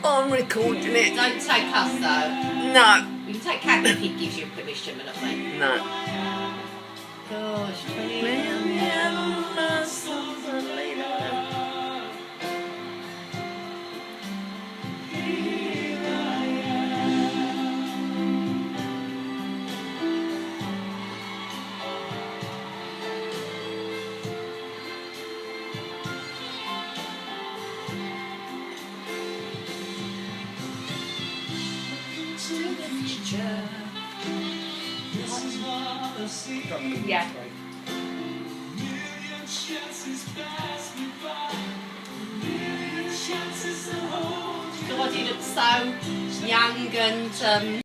I'm recording it. Don't take us though. No. You can take Cat if he gives you permission, but not me. No. Gosh, 20 to the future. Yeah. God, you look so young and